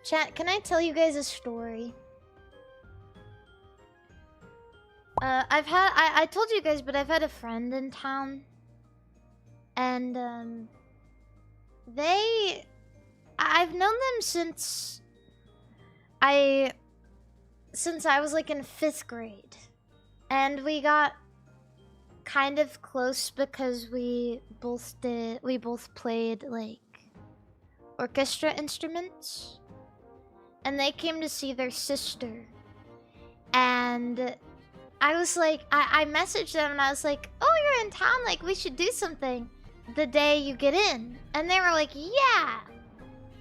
Chat, can I tell you guys a story? I told you guys, but I've had a friend in town. And, I've known them since I was like in 5th grade. And we got kind of close because we both played like orchestra instruments. And they came to see their sister. And I was like, I messaged them and I was like, oh, you're in town, like we should do something the day you get in. And they were like, yeah,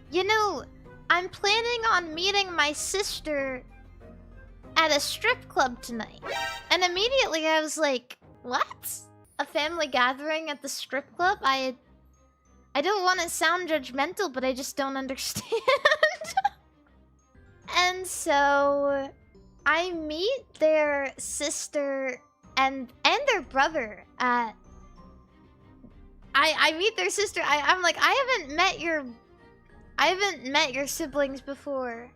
you know, I'm planning on meeting my sister at a strip club tonight. And immediately I was like, what? A family gathering at the strip club? I don't want to sound judgmental, but I just don't understand. And so I meet their sister and their brother at... I meet their sister. I'm like, I haven't met your siblings before.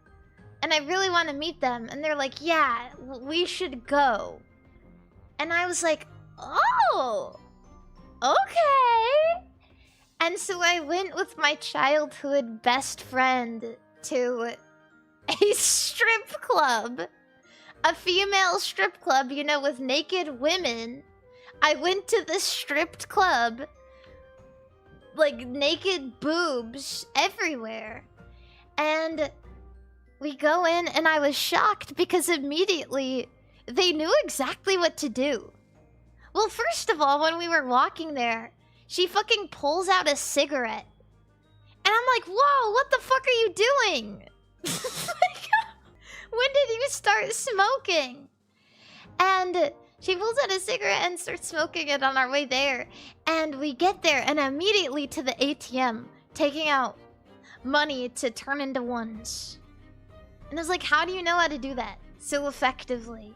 And I really want to meet them. And they're like, yeah, we should go. And I was like, oh, okay. And so I went with my childhood best friend to a strip club. A female strip club, you know, with naked women. I went to the stripped club. Like, naked boobs everywhere. And we go in and I was shocked because immediately they knew exactly what to do. Well, first of all, when we were walking there, she fucking pulls out a cigarette. And I'm like, whoa, what the fuck are you doing? Like, when did you start smoking? And she pulls out a cigarette and starts smoking it on our way there. And we get there and immediately to the ATM, taking out money to turn into ones. And I was like, how do you know how to do that so effectively?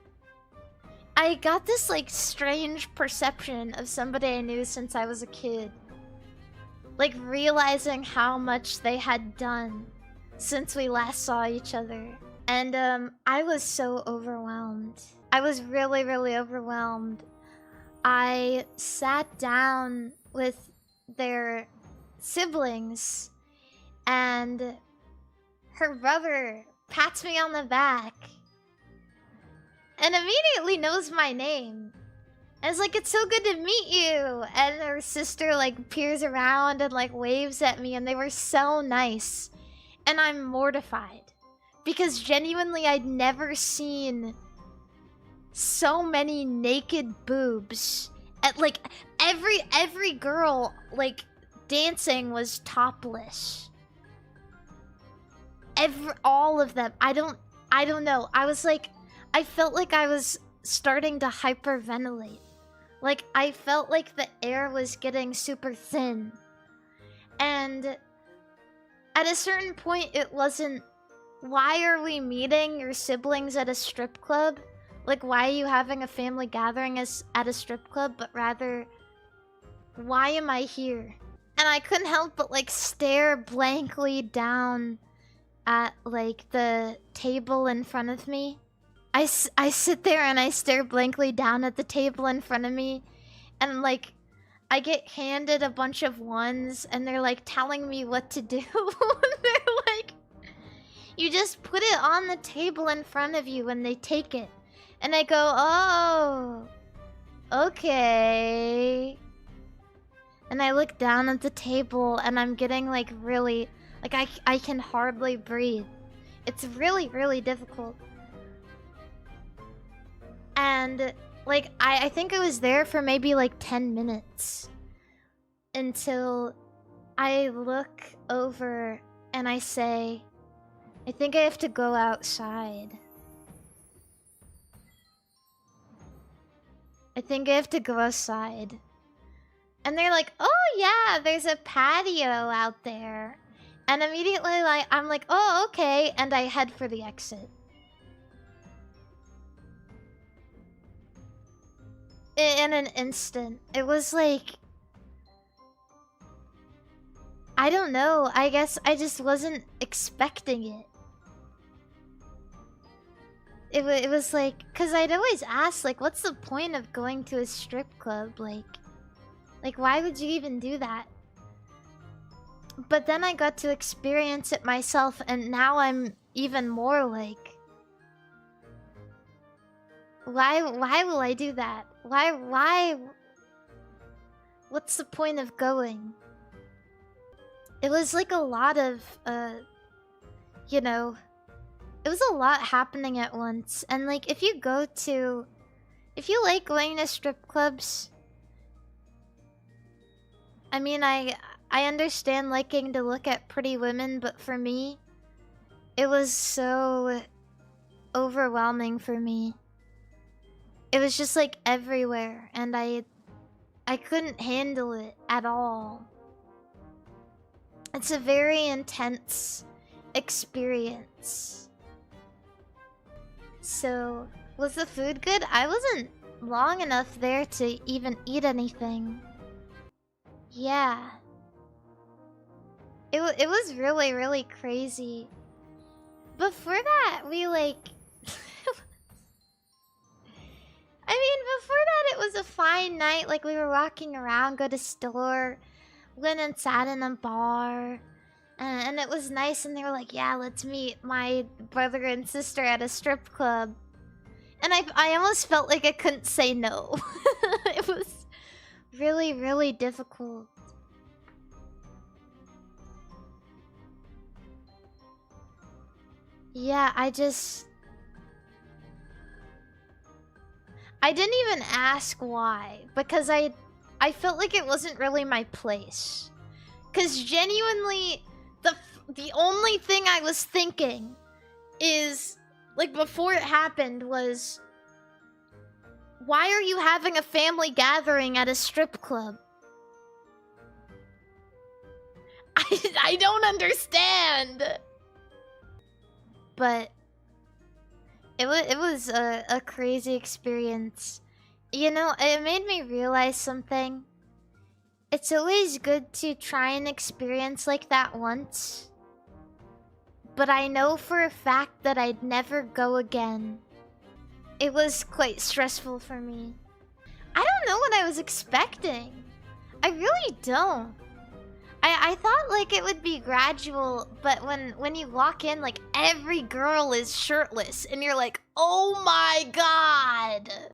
I got this like strange perception of somebody I knew since I was a kid. Like realizing how much they had done since we last saw each other. And I was so overwhelmed. I was really, really overwhelmed. I sat down with their siblings and her brother pats me on the back and immediately knows my name. And it's like, it's so good to meet you. And her sister like peers around and like waves at me, and they were so nice. And I'm mortified because genuinely I'd never seen so many naked boobs. At like every girl like dancing was topless. All of them. I don't know. I was like, I felt like I was starting to hyperventilate. Like I felt like the air was getting super thin. And at a certain point it wasn't, why are we meeting your siblings at a strip club? Like, why are you having a family gathering at a strip club? But rather, why am I here? And I couldn't help but like stare blankly down at like the table in front of me. I sit there and I stare blankly down at the table in front of me. And like, I get handed a bunch of ones and they're like telling me what to do. They're like, you just put it on the table in front of you and they take it. And I go, oh, okay. And I look down at the table and I'm getting like really, like I can hardly breathe. It's really, really difficult. And like, I think I was there for maybe like 10 minutes. Until I look over and I say, I think I have to go outside. I think I have to go outside. And they're like, oh yeah, there's a patio out there. And immediately like, I'm like, oh okay. And I head for the exit. In an instant. It was like, I don't know. I guess I just wasn't expecting it. it was like, cause I'd always ask like, what's the point of going to a strip club? Like why would you even do that? But then I got to experience it myself, and now I'm even more like, why will I do that? Why? What's the point of going? It was like a lot of, you know, it was a lot happening at once. And like, if you like going to strip clubs, I mean, I understand liking to look at pretty women, but for me, it was so overwhelming for me. It was just like everywhere, and I couldn't handle it at all. It's a very intense experience. So, was the food good? I wasn't long enough there to even eat anything. Yeah. It was really, really crazy. Before that, we like... I mean, before that, it was a fine night. Like, we were walking around, go to store, went and sat in a bar. And it was nice, and they were like, yeah, let's meet my brother and sister at a strip club. And I almost felt like I couldn't say no. It was really, really difficult. Yeah, I didn't even ask why, because I felt like it wasn't really my place. Because genuinely, the only thing I was thinking is, like, before it happened was, why are you having a family gathering at a strip club? I don't understand. But it was a crazy experience. You know, it made me realize something. It's always good to try an experience like that once. But I know for a fact that I'd never go again. It was quite stressful for me. I don't know what I was expecting. I really don't. I thought like it would be gradual, but when you walk in, like every girl is shirtless and you're like, oh my god.